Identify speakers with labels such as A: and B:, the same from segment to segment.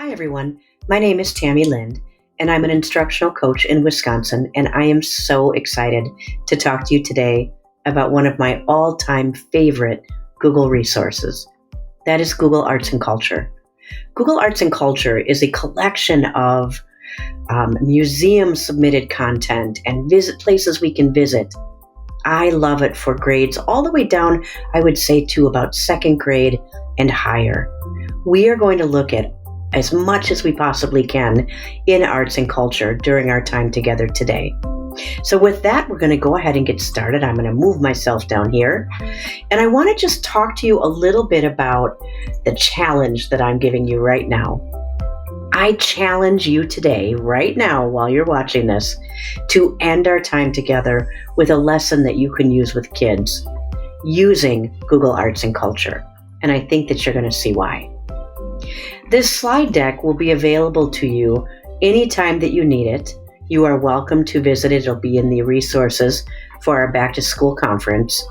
A: Hi, everyone. My name is Tammy Lind, and I'm an instructional coach in Wisconsin, and I am so excited to talk to you today about one of my all-time favorite Google resources. That is Google Arts and Culture. Google Arts and Culture is a collection of museum-submitted content and places we can visit. I love it for grades all the way down, I would say, to about second grade and higher. We are going to look at as much as we possibly can in arts and culture during our time together today. So with that, we're going to go ahead and get started. I'm going to move myself down here. And I want to just talk to you a little bit about the challenge that I'm giving you right now. I challenge you today, right now, while you're watching this, to end our time together with a lesson that you can use with kids using Google Arts and Culture. And I think that you're going to see why. This slide deck will be available to you anytime that you need it. You are welcome to visit it. It'll be in the resources for our back to school conference.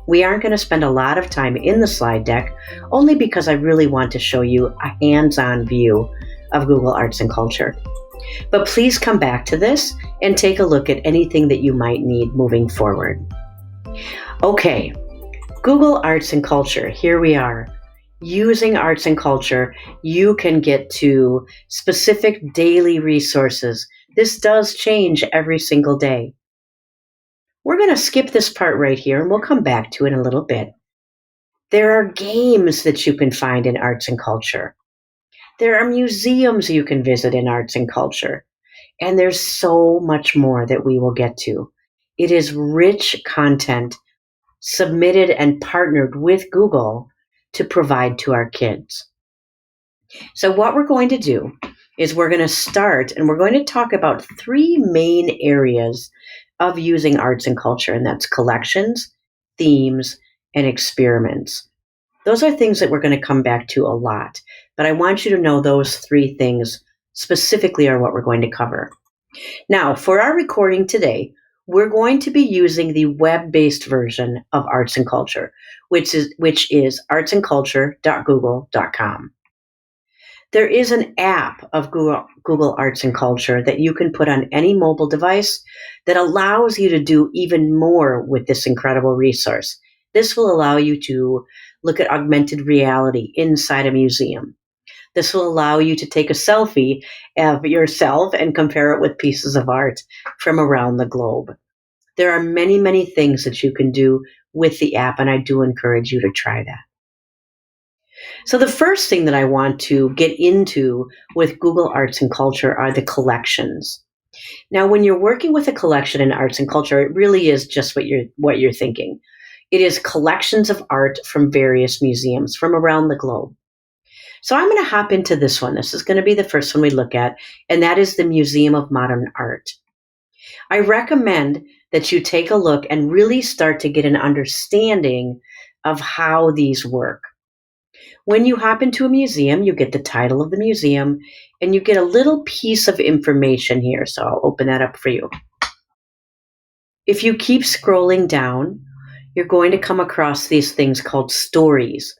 A: We aren't going to spend a lot of time in the slide deck, only because I really want to show you a hands-on view of Google Arts and Culture. But please come back to this and take a look at anything that you might need moving forward. Okay, Google Arts and Culture, here we are. Using arts and culture, you can get to specific daily resources. This does change every single day. We're going to skip this part right here, and we'll come back to it in a little bit. There are games that you can find in arts and culture. There are museums you can visit in arts and culture. And there's so much more that we will get to. It is rich content submitted and partnered with Google to provide to our kids. So what we're going to do is we're going to start and we're going to talk about three main areas of using arts and culture, and that's collections, themes, and experiments. Those are things that we're going to come back to a lot, but I want you to know those three things specifically are what we're going to cover. Now, for our recording today, we're going to be using the web-based version of Arts and Culture, which is artsandculture.google.com. There is an app of Google Arts and Culture that you can put on any mobile device that allows you to do even more with this incredible resource. This will allow you to look at augmented reality inside a museum. This will allow you to take a selfie of yourself and compare it with pieces of art from around the globe. There are many, many things that you can do with the app, and I do encourage you to try that. So the first thing that I want to get into with Google Arts and Culture are the collections. Now, when you're working with a collection in arts and culture, it really is just what you're thinking. It is collections of art from various museums from around the globe. So I'm going to hop into this one. This is going to be the first one we look at, and that is the Museum of Modern Art. I recommend that you take a look and really start to get an understanding of how these work. When you hop into a museum, you get the title of the museum, and you get a little piece of information here. So I'll open that up for you. If you keep scrolling down, you're going to come across these things called stories.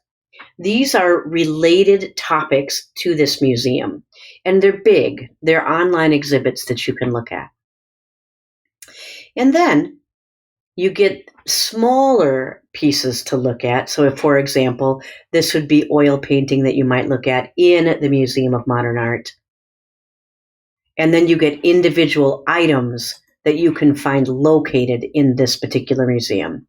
A: These are related topics to this museum, and they're big. They're online exhibits that you can look at. And then you get smaller pieces to look at. So if, for example, this would be oil painting that you might look at in the Museum of Modern Art. And then you get individual items that you can find located in this particular museum.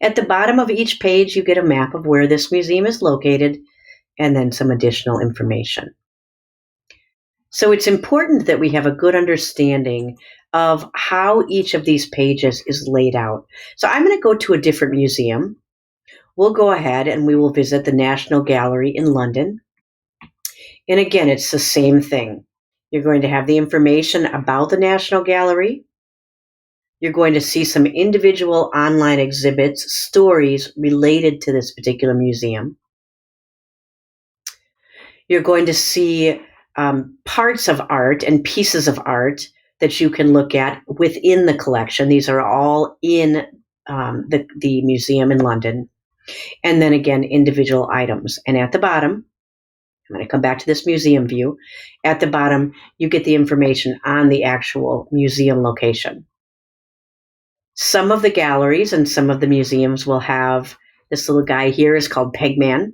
A: At the bottom of each page, you get a map of where this museum is located and then some additional information. So it's important that we have a good understanding of how each of these pages is laid out. So I'm going to go to a different museum. We'll go ahead and we will visit the National Gallery in London. And again, it's the same thing. You're going to have the information about the National Gallery. You're going to see some individual online exhibits, stories related to this particular museum. You're going to see parts of art and pieces of art that you can look at within the collection. These are all in the museum in London. And then again, individual items. And at the bottom, I'm going to come back to this museum view. At the bottom, you get the information on the actual museum location. Some of the galleries and some of the museums will have, this little guy here is called Pegman.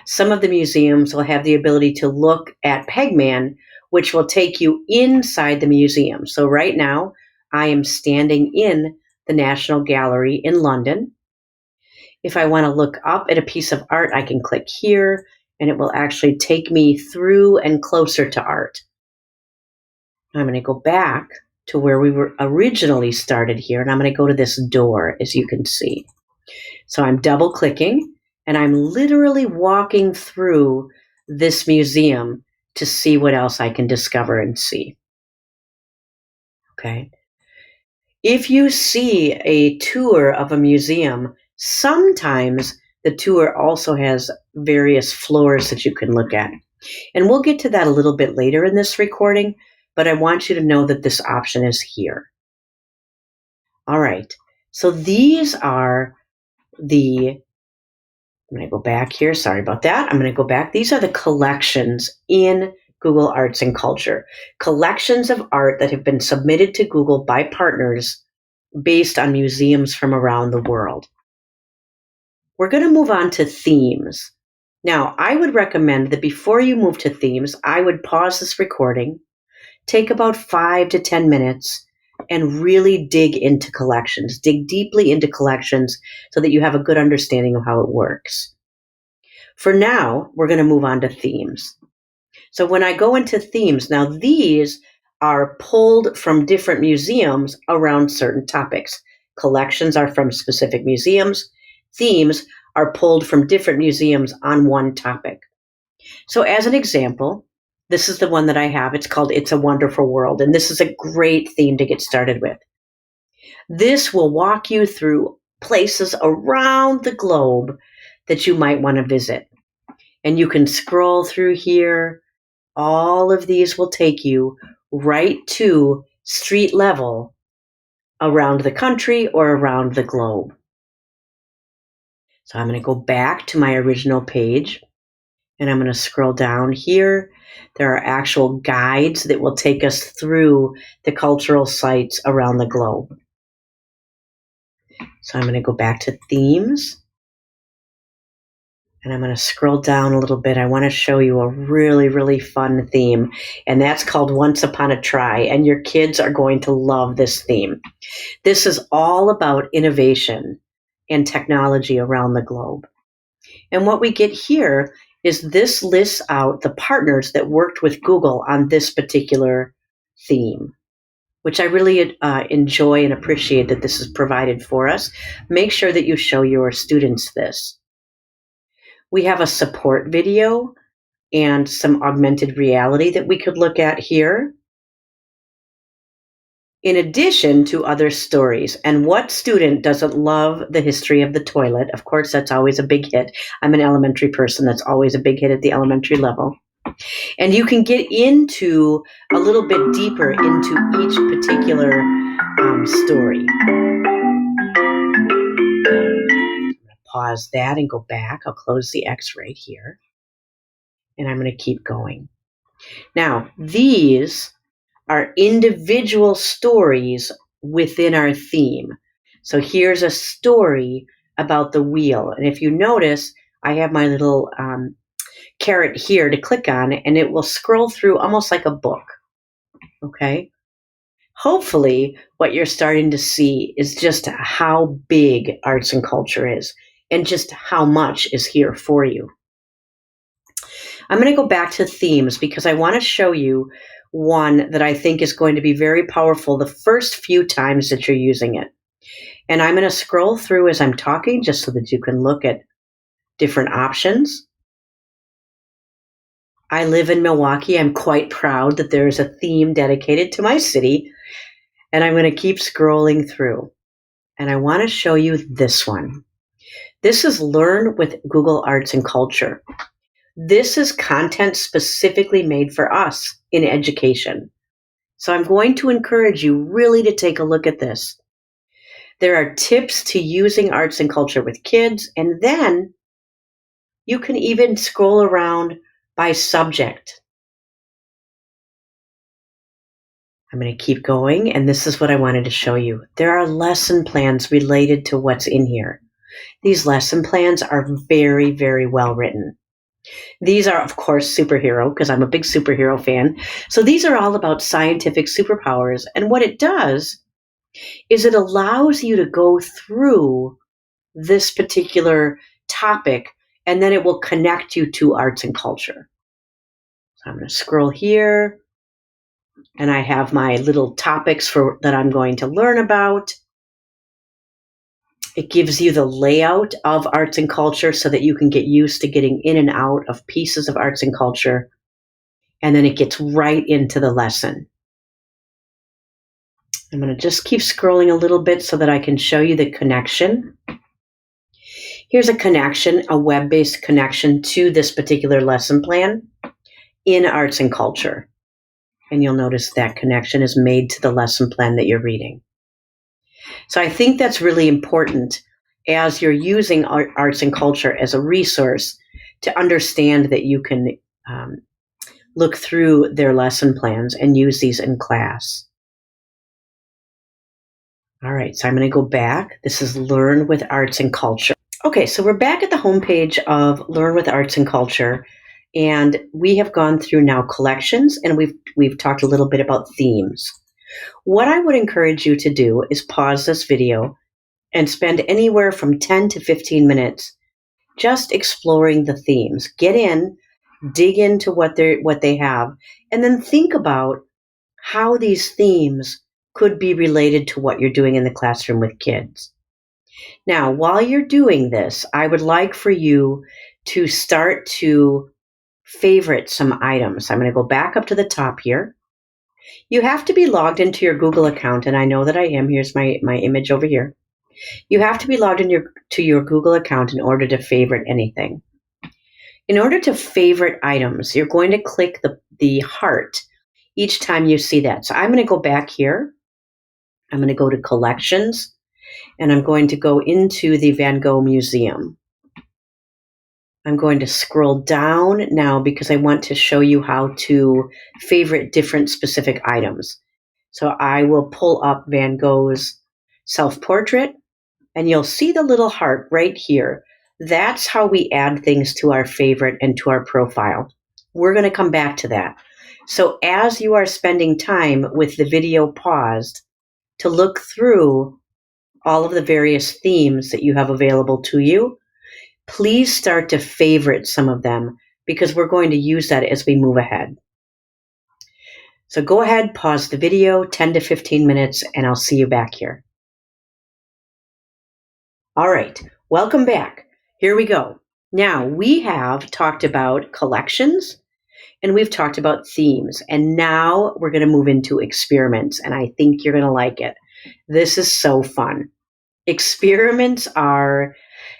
A: Some of the museums will have the ability to look at Pegman, which will take you inside the museum. So right now, I am standing in the National Gallery in London. If I want to look up at a piece of art, I can click here, and it will actually take me through and closer to art. I'm going to go back to where we were originally started here, and I'm going to go to this door, as you can see. So I'm double clicking, and I'm literally walking through this museum to see what else I can discover and see. Okay. If you see a tour of a museum, sometimes the tour also has various floors that you can look at. And we'll get to that a little bit later in this recording, but I want you to know that this option is here. All right. So these are I'm going to go back here. Sorry about that. I'm going to go back. These are the collections in Google Arts and Culture. Collections of art that have been submitted to Google by partners based on museums from around the world. We're going to move on to themes. Now, I would recommend that before you move to themes, I would pause this recording, take about 5 to 10 minutes, and really dig into collections. Dig deeply into collections so that you have a good understanding of how it works. For now, we're going to move on to themes. So when I go into themes, now these are pulled from different museums around certain topics. Collections are from specific museums. Themes are pulled from different museums on one topic. So as an example, this is the one that I have. It's called It's a Wonderful World, and this is a great theme to get started with. This will walk you through places around the globe that you might want to visit. And you can scroll through here. All of these will take you right to street level around the country or around the globe. So I'm going to go back to my original page, and I'm going to scroll down here. There are actual guides that will take us through the cultural sites around the globe. So I'm going to go back to themes, and I'm going to scroll down a little bit. I want to show you a really, really fun theme, and that's called Once Upon a Try, and your kids are going to love this theme. This is all about innovation and technology around the globe. And what we get here is this lists out the partners that worked with Google on this particular theme, which I really enjoy and appreciate that this is provided for us. Make sure that you show your students this. We have a support video and some augmented reality that we could look at here, in addition to other stories. And what student doesn't love the history of the toilet? Of course, that's always a big hit. I'm an elementary person. That's always a big hit at the elementary level. And you can get into a little bit deeper into each particular story. I'm going to pause that and go back. I'll close the X right here. And I'm going to keep going. Now, these are individual stories within our theme. So here's a story about the wheel. And if you notice, I have my little caret here to click on, and it will scroll through almost like a book. Okay? Hopefully, what you're starting to see is just how big arts and culture is, and just how much is here for you. I'm going to go back to themes because I want to show you one that I think is going to be very powerful the first few times that you're using it. And I'm going to scroll through as I'm talking just so that you can look at different options. I live in Milwaukee. I'm quite proud that there's a theme dedicated to my city. And I'm going to keep scrolling through. And I want to show you this one. This is Learn with Google Arts and Culture. This is content specifically made for us in education. So I'm going to encourage you really to take a look at this. There are tips to using arts and culture with kids, and then you can even scroll around by subject. I'm going to keep going, and this is what I wanted to show you. There are lesson plans related to what's in here. These lesson plans are very, very well written. These are, of course, superhero, because I'm a big superhero fan. So these are all about scientific superpowers. And what it does is it allows you to go through this particular topic, and then it will connect you to arts and culture. So I'm going to scroll here, and I have my little topics that I'm going to learn about. It gives you the layout of arts and culture so that you can get used to getting in and out of pieces of arts and culture. And then it gets right into the lesson. I'm going to just keep scrolling a little bit so that I can show you the connection. Here's a connection, a web-based connection to this particular lesson plan in arts and culture. And you'll notice that connection is made to the lesson plan that you're reading. So I think that's really important as you're using arts and culture as a resource to understand that you can look through their lesson plans and use these in class. All right, so I'm going to go back. This is Learn with Arts and Culture. Okay, so we're back at the homepage of Learn with Arts and Culture, and we have gone through now collections, and we've talked a little bit about themes. What I would encourage you to do is pause this video and spend anywhere from 10 to 15 minutes just exploring the themes. Get in, dig into what they have, and then think about how these themes could be related to what you're doing in the classroom with kids. Now, while you're doing this, I would like for you to start to favorite some items. I'm going to go back up to the top here. You have to be logged into your Google account, and I know that I am. Here's my image over here. You have to be logged into your Google account in order to favorite anything. In order to favorite items, you're going to click the heart each time you see that. So I'm going to go back here. I'm going to go to collections, and I'm going to go into the Van Gogh Museum. I'm going to scroll down now because I want to show you how to favorite different specific items. So I will pull up Van Gogh's self-portrait, and you'll see the little heart right here. That's how we add things to our favorite and to our profile. We're going to come back to that. So as you are spending time with the video paused to look through all of the various themes that you have available to you, please start to favorite some of them because we're going to use that as we move ahead. So go ahead, pause the video, 10 to 15 minutes, and I'll see you back here. All right, welcome back. Here we go. Now, we have talked about collections and we've talked about themes, and now we're going to move into experiments, and I think you're going to like it. This is so fun. Experiments are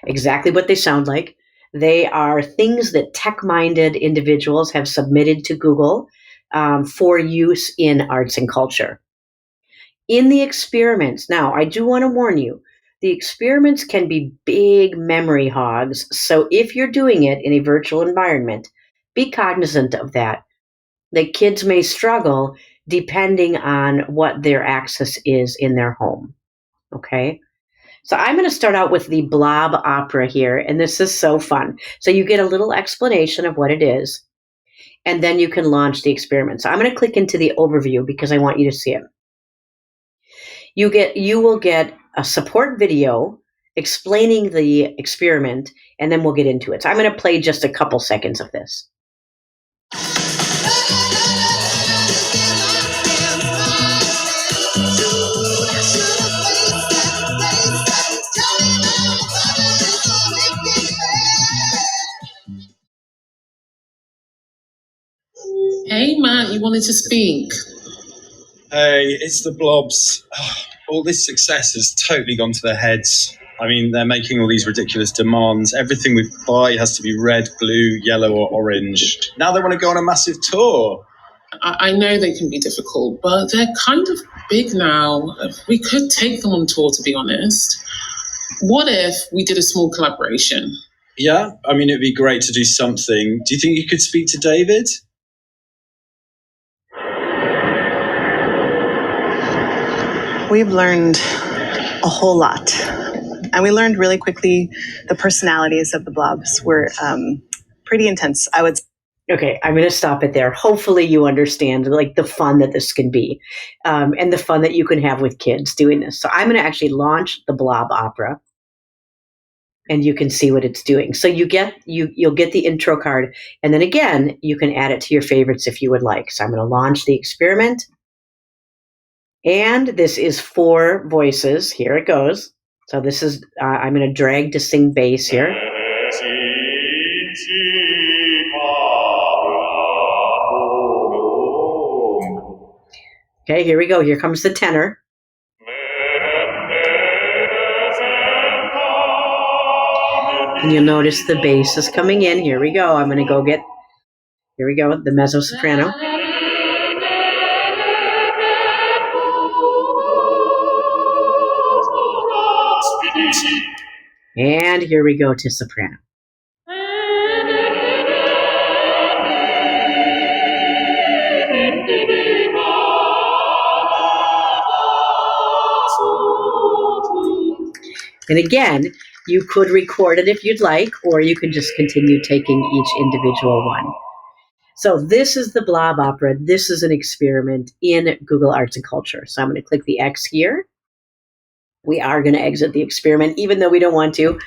A: exactly what they sound like. They are things that tech-minded individuals have submitted to Google for use in arts and culture. In the experiments, now I do want to warn you, the experiments can be big memory hogs, so if you're doing it in a virtual environment, be cognizant of that. The kids may struggle depending on what their access is in their home, okay? So I'm going to start out with the blob opera here, and this is so fun. So you get a little explanation of what it is, and then you can launch the experiment. So I'm going to click into the overview because I want you to see it. You will get a support video explaining the experiment, and then we'll get into it. So I'm going to play just a couple seconds of this.
B: Hey, Matt, you wanted to speak?
C: Hey, it's the blobs. All this success has totally gone to their heads. I mean, they're making all these ridiculous demands. Everything we buy has to be red, blue, yellow, or orange. Now they want to go on a massive tour.
B: I know they can be difficult, but they're kind of big now. We could take them on tour, to be honest. What if we did a small collaboration?
C: Yeah, I mean, it'd be great to do something. Do you think you could speak to David?
D: We've learned a whole lot. And we learned really quickly the personalities of the blobs were pretty intense, I would say.
A: Okay, I'm going to stop it there. Hopefully you understand like the fun that this can be, and the fun that you can have with kids doing this. So I'm going to actually launch the Blob Opera, and you can see what it's doing. So you'll get the intro card, and then again, you can add it to your favorites if you would like. So I'm going to launch the experiment, and this is 4 voices. Here it goes. So this is, I'm going to drag to sing bass here. Okay, here we go. Here comes the tenor. And you'll notice the bass is coming in. Here we go. I'm going to go get, here we go, the mezzo soprano. And here we go to soprano. And again, you could record it if you'd like, or you can just continue taking each individual one. So this is the Blob Opera. This is an experiment in Google Arts and Culture. So I'm going to click the X here. We are going to exit the experiment, even though we don't want to,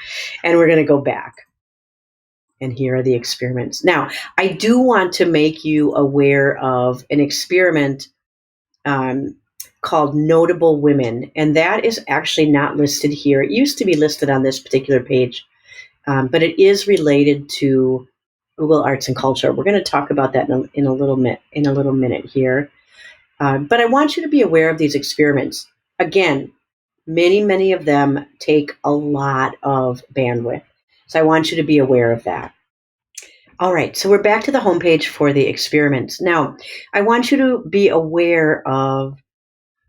A: and we're going to go back. And here are the experiments. Now, I do want to make you aware of an experiment called Notable Women, and that is actually not listed here. It used to be listed on this particular page, but it is related to Google Arts and Culture. We're going to talk about that in a little minute here. But I want you to be aware of these experiments. Again, many of them take a lot of bandwidth. So I want you to be aware of that. All right, so we're back to the homepage for the experiments. Now, I want you to be aware of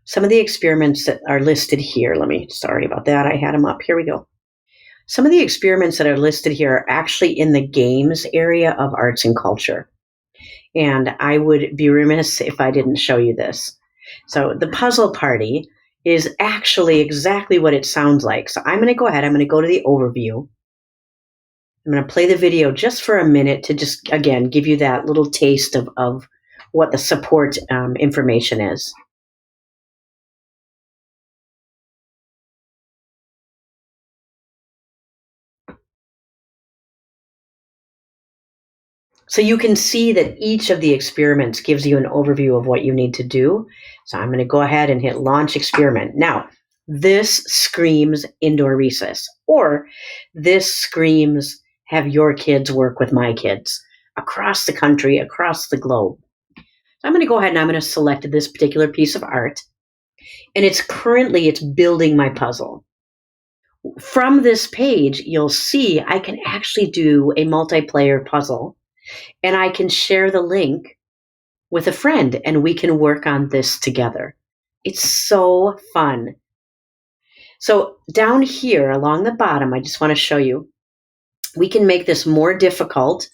A: some of the experiments that are listed here. Sorry about that. I had them up. Here we go. Some of the experiments that are listed here are actually in the games area of arts and culture. And I would be remiss if I didn't show you this. So the puzzle party is actually exactly what it sounds like. So I'm going to go ahead. I'm going to go to the overview. I'm going to play the video just for a minute to just, again, give you that little taste of what the support information is. So you can see that each of the experiments gives you an overview of what you need to do. So I'm going to go ahead and hit launch experiment. Now, this screams indoor recess, or this screams have your kids work with my kids across the country, across the globe. So I'm going to go ahead and I'm going to select this particular piece of art. And it's building my puzzle. From this page, you'll see I can actually do a multiplayer puzzle. And I can share the link with a friend and we can work on this together. It's so fun. So down here along the bottom, I just want to show you, we can make this more difficult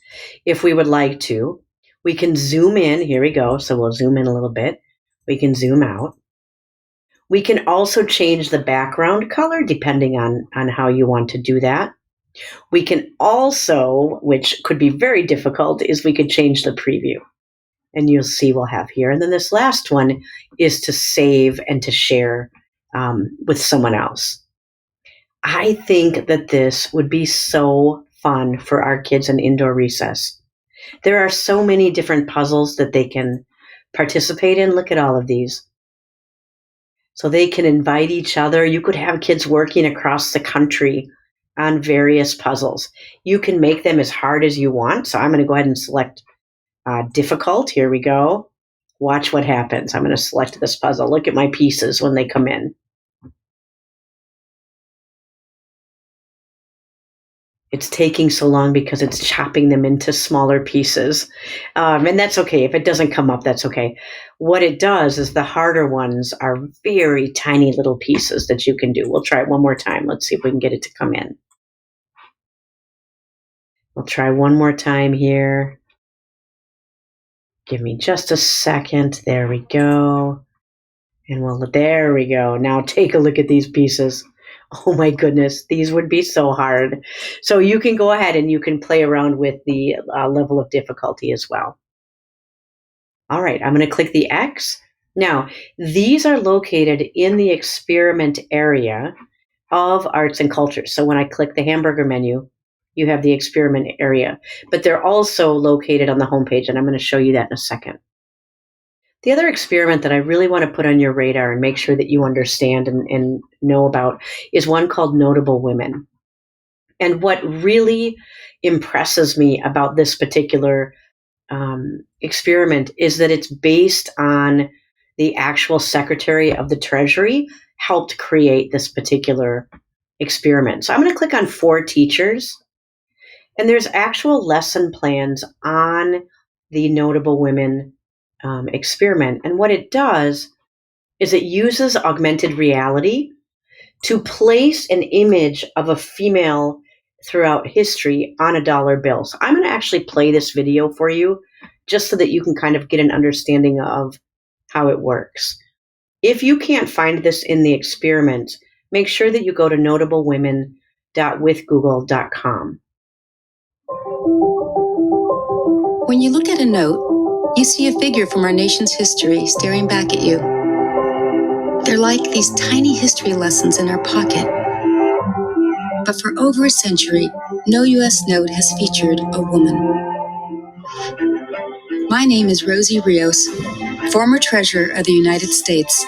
A: if we would like to. We can zoom in. Here we go. So we'll zoom in a little bit. We can zoom out. We can also change the background color depending on how you want to do that. We can also, which could be very difficult, is we could change the preview. And you'll see we'll have here. And then this last one is to save and to share with someone else. I think that this would be so fun for our kids in indoor recess. There are so many different puzzles that they can participate in. Look at all of these. So they can invite each other. You could have kids working across the country on various puzzles. You can make them as hard as you want. So I'm going to go ahead and select difficult. Here we go. Watch what happens. I'm going to select this puzzle. Look at my pieces when they come in. It's taking so long because it's chopping them into smaller pieces. And that's okay. If it doesn't come up, that's okay. What it does is the harder ones are very tiny little pieces that you can do. We'll try it one more time. Let's see if we can get it to come in. We'll try one more time here. Give me just a second. There we go. And there we go. Now take a look at these pieces. Oh my goodness, these would be so hard. So you can go ahead and you can play around with the level of difficulty as well. All right, I'm going to click the X. Now, these are located in the experiment area of arts and culture. So when I click the hamburger menu, you have the experiment area, but they're also located on the homepage, and I'm going to show you that in a second. The other experiment that I really want to put on your radar and make sure that you understand and know about is one called Notable Women. And what really impresses me about this particular experiment is that it's based on the actual Secretary of the Treasury helped create this particular experiment. So I'm going to click on 4 teachers, and there's actual lesson plans on the Notable Women experiment. And what it does is it uses augmented reality to place an image of a female throughout history on a dollar bill. So I'm going to actually play this video for you just so that you can kind of get an understanding of how it works. If you can't find this in the experiment, make sure that you go to notablewomen.withgoogle.com.
E: When you look at a note, you see a figure from our nation's history staring back at you. They're like these tiny history lessons in our pocket. But for over a century, no U.S. note has featured a woman. My name is Rosie Rios, former Treasurer of the United States.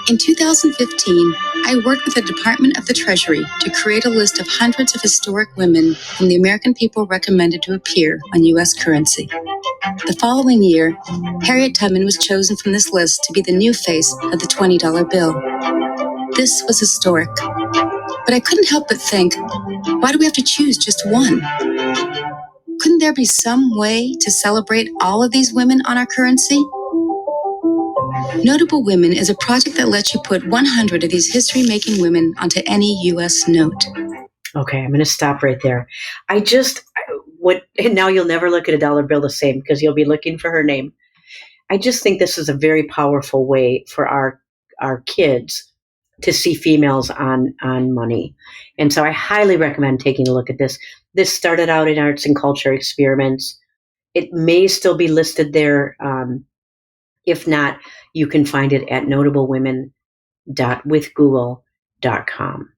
E: In 2015, I worked with the Department of the Treasury to create a list of hundreds of historic women whom the American people recommended to appear on U.S. currency. The following year, Harriet Tubman was chosen from this list to be the new face of the $20 bill. This was historic. But I couldn't help but think, why do we have to choose just one? Couldn't there be some way to celebrate all of these women on our currency? Notable Women is a project that lets you put 100 of these history-making women onto any U.S. note.
A: Okay, I'm going to stop right there. And now you'll never look at a dollar bill the same because you'll be looking for her name. I just think this is a very powerful way for our kids to see females on money. And so I highly recommend taking a look at this. This started out in arts and culture experiments. It may still be listed there. If not, you can find it at notablewomen.withgoogle.com.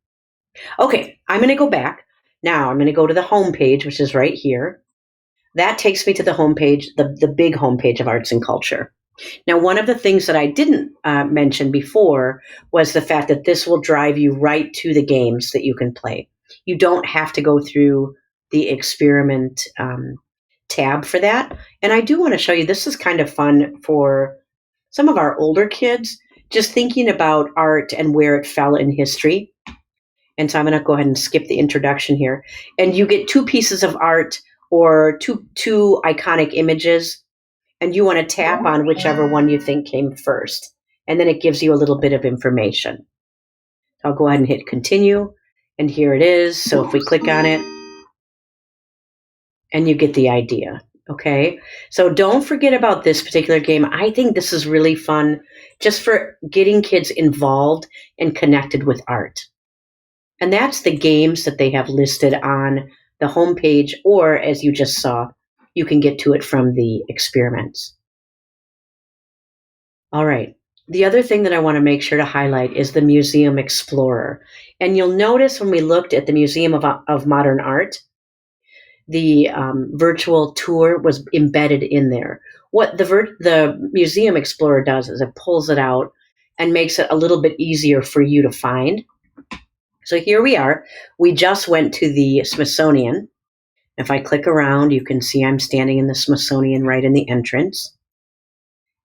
A: Okay, I'm going to go back. Now I'm going to go to the home page, which is right here. That takes me to the home page, the big home page of arts and culture. Now, one of the things that I didn't mention before was the fact that this will drive you right to the games that you can play. You don't have to go through the experiment tab for that. And I do want to show you, this is kind of fun for some of our older kids, just thinking about art and where it fell in history. And so I'm going to go ahead and skip the introduction here. And you get 2 pieces of art or two iconic images, and you want to tap on whichever one you think came first. And then it gives you a little bit of information. I'll go ahead and hit continue. And here it is. So if we click on it, and you get the idea. Okay, so don't forget about this particular game. I think this is really fun just for getting kids involved and connected with art. And that's the games that they have listed on the homepage, or as you just saw, you can get to it from the experiments. All right. The other thing that I want to make sure to highlight is the Museum Explorer. And you'll notice when we looked at the Museum of Modern Art, the virtual tour was embedded in there. What the Museum Explorer does is it pulls it out and makes it a little bit easier for you to find. So here we are. We just went to the Smithsonian. If I click around, you can see I'm standing in the Smithsonian right in the entrance.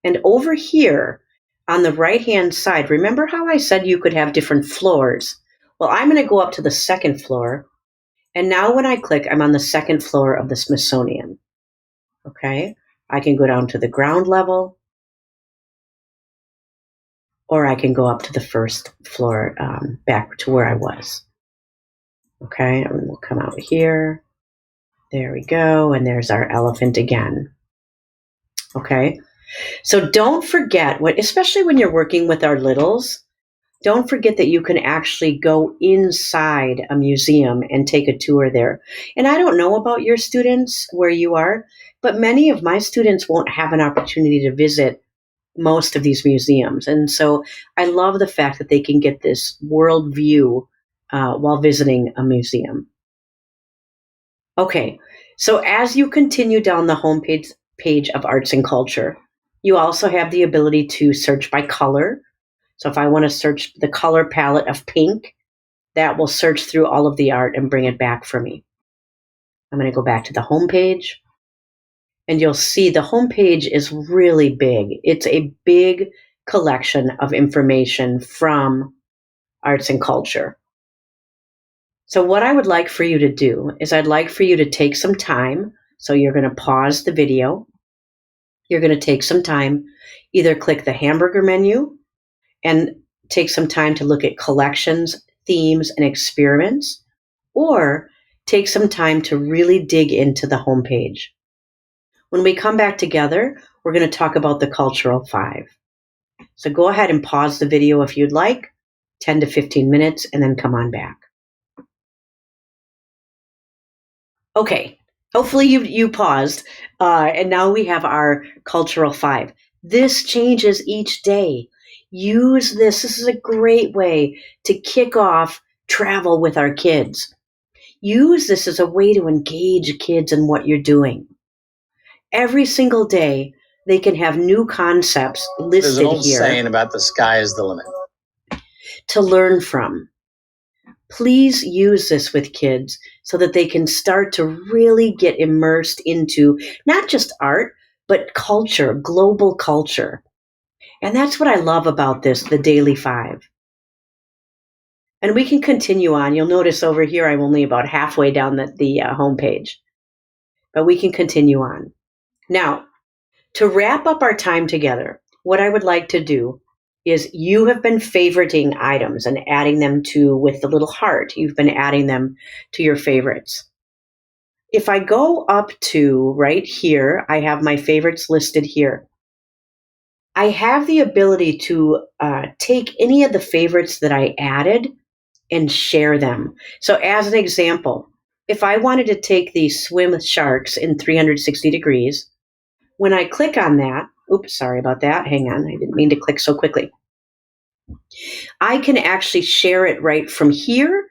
A: And over here on the right-hand side, remember how I said you could have different floors? Well, I'm going to go up to the 2nd floor. And now when I click, I'm on the 2nd floor of the Smithsonian. Okay, I can go down to the ground level, or I can go up to the 1st floor, back to where I was. Okay, and we'll come out here. There we go. And there's our elephant again. Okay. So don't forget, especially when you're working with our littles, don't forget that you can actually go inside a museum and take a tour there. And I don't know about your students where you are, but many of my students won't have an opportunity to visit most of these museums. And so I love the fact that they can get this world view while visiting a museum. Okay, so as you continue down the homepage page of Arts and Culture, you also have the ability to search by color. So if I want to search the color palette of pink, that will search through all of the art and bring it back for me. I'm going to go back to the homepage, and you'll see the homepage is really big. It's a big collection of information from Arts and Culture. So what I would like for you to do is I'd like for you to take some time. So you're going to pause the video. You're going to take some time, either click the hamburger menu and take some time to look at collections, themes, and experiments, or take some time to really dig into the homepage. When we come back together, we're going to talk about the Cultural 5. So go ahead and pause the video if you'd like, 10 to 15 minutes, and then come on back. Okay, hopefully you paused, and now we have our Cultural 5. This changes each day. Use this. This is a great way to kick off travel with our kids. Use this as a way to engage kids in what you're doing. Every single day, they can have new concepts listed
F: There's an old
A: here
F: saying about the sky is the limit
A: to learn from. Please use this with kids so that they can start to really get immersed into not just art, but culture, global culture. And that's what I love about this, the Daily 5. And we can continue on. You'll notice over here I'm only about halfway down the homepage. But we can continue on. Now, to wrap up our time together, what I would like to do is you have been favoriting items and adding them with the little heart, you've been adding them to your favorites. If I go up to right here, I have my favorites listed here. I have the ability to take any of the favorites that I added and share them. So as an example, if I wanted to take the swim with sharks in 360 degrees, when I click on that, oops, sorry about that. Hang on, I didn't mean to click so quickly. I can actually share it right from here,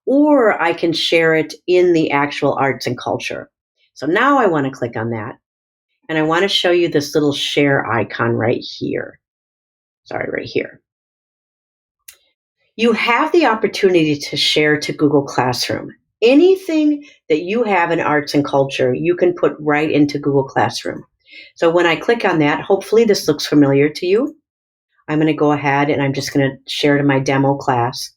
A: or I can share it in the actual Arts and Culture. So now I want to click on that, and I want to show you this little share icon right here. Sorry, right here. You have the opportunity to share to Google Classroom. Anything that you have in Arts and Culture, you can put right into Google Classroom. So when I click on that, hopefully this looks familiar to you. I'm going to go ahead and I'm just going to share to my demo class.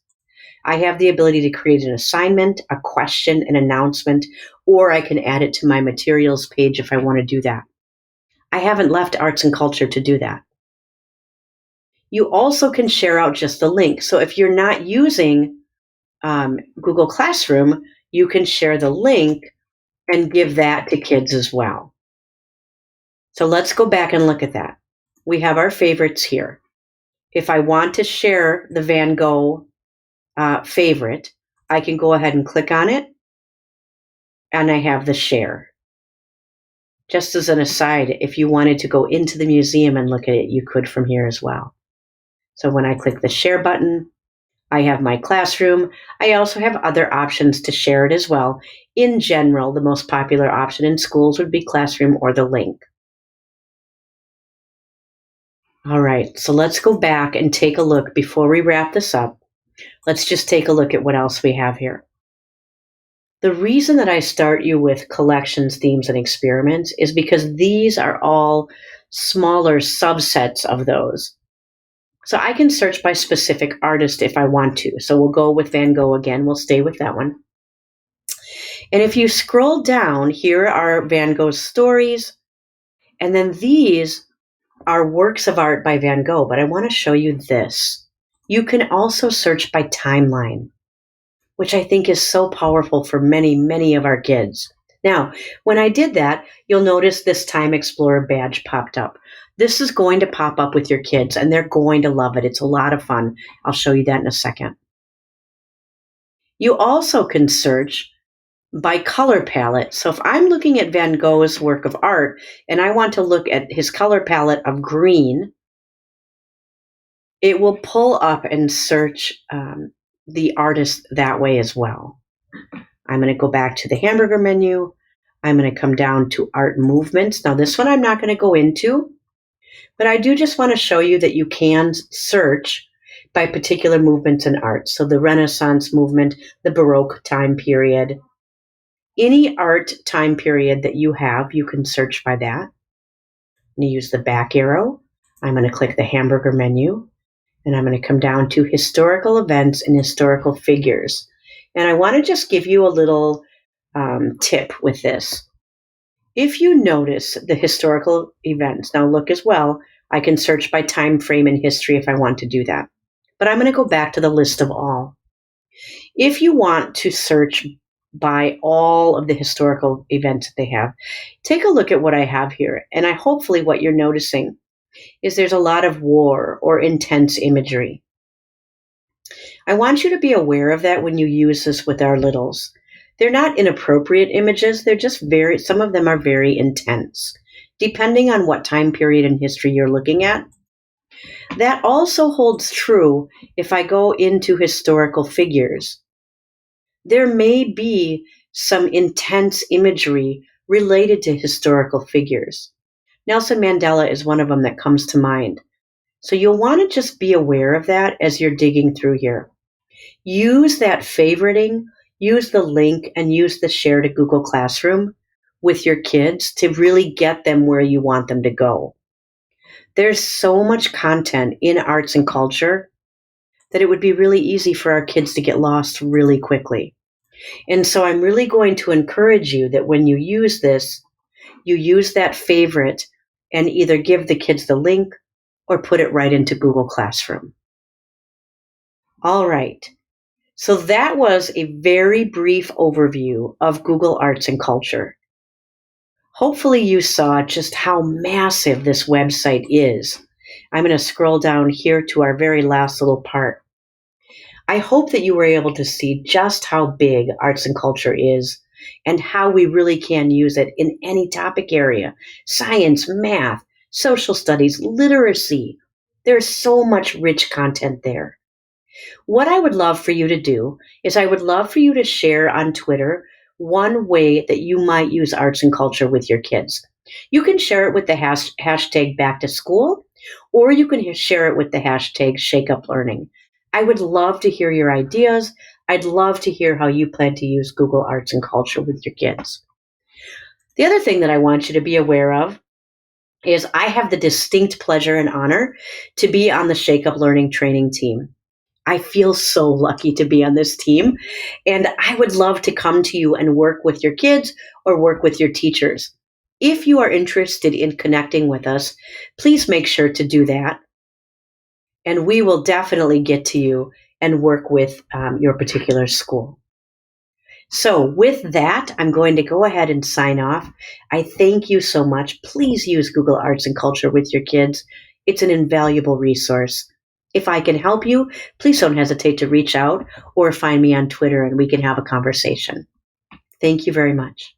A: I have the ability to create an assignment, a question, an announcement, or I can add it to my materials page if I want to do that. I haven't left Arts and Culture to do that. You also can share out just the link. So if you're not using Google Classroom, you can share the link and give that to kids as well. So let's go back and look at that. We have our favorites here. If I want to share the Van Gogh favorite, I can go ahead and click on it, and I have the share. Just as an aside, if you wanted to go into the museum and look at it, you could from here as well. So when I click the share button, I have my classroom. I also have other options to share it as well. In general, the most popular option in schools would be Classroom or the link. All right, so let's go back and take a look before we wrap this up. Let's just take a look at what else we have here. The reason that I start you with collections, themes, and experiments is because these are all smaller subsets of those. So I can search by specific artist if I want to. So we'll go with Van Gogh again. We'll stay with that one. And if you scroll down, here are Van Gogh's stories. And then these are works of art by Van Gogh. But I want to show you this. You can also search by timeline, which I think is so powerful for many, many of our kids. Now, when I did that, you'll notice this Time Explorer badge popped up. This is going to pop up with your kids, and they're going to love it. It's a lot of fun. I'll show you that in a second. You also can search by color palette. So if I'm looking at Van Gogh's work of art and I want to look at his color palette of green, it will pull up and search the artist that way as well. I'm going to go back to the hamburger menu. I'm going to come down to art movements. Now this one I'm not going to go into, but I do just want to show you that you can search by particular movements in art. So the Renaissance movement, the Baroque time period, any art time period that you have, you can search by that. I'm going to use the back arrow. I'm going to click the hamburger menu, and I'm going to come down to historical events and historical figures. And I want to just give you a little tip with this. If you notice the historical events, now look as well, I can search by time frame in history if I want to do that. But I'm going to go back to the list of all. If you want to search by all of the historical events that they have, take a look at what I have here. And hopefully what you're noticing is there's a lot of war or intense imagery. I want you to be aware of that when you use this with our littles. They're not inappropriate images. They're just some of them are very intense, depending on what time period in history you're looking at. That also holds true if I go into historical figures. There may be some intense imagery related to historical figures. Nelson Mandela is one of them that comes to mind. So you'll want to just be aware of that as you're digging through here. Use that favoriting, use the link, and use the share to Google Classroom with your kids to really get them where you want them to go. There's so much content in arts and culture that it would be really easy for our kids to get lost really quickly. And so I'm really going to encourage you that when you use this, you use that favorite and either give the kids the link or put it right into Google Classroom. All right. So that was a very brief overview of Google Arts and Culture. Hopefully you saw just how massive this website is. I'm going to scroll down here to our very last little part. I hope that you were able to see just how big arts and culture is and how we really can use it in any topic area: science, math, social studies, literacy. There's so much rich content there. What I would love for you to do is I would love for you to share on Twitter one way that you might use arts and culture with your kids. You can share it with the hashtag back to school, or you can share it with the hashtag shake up learning. I would love to hear your ideas. I'd love to hear how you plan to use Google Arts and Culture with your kids. The other thing that I want you to be aware of is I have the distinct pleasure and honor to be on the Shake Up Learning training team. I feel so lucky to be on this team, and I would love to come to you and work with your kids or work with your teachers. If you are interested in connecting with us, please make sure to do that, and we will definitely get to you and work with your particular school. So with that, I'm going to go ahead and sign off. I thank you so much. Please use Google Arts and Culture with your kids. It's an invaluable resource. If I can help you, please don't hesitate to reach out or find me on Twitter and we can have a conversation. Thank you very much.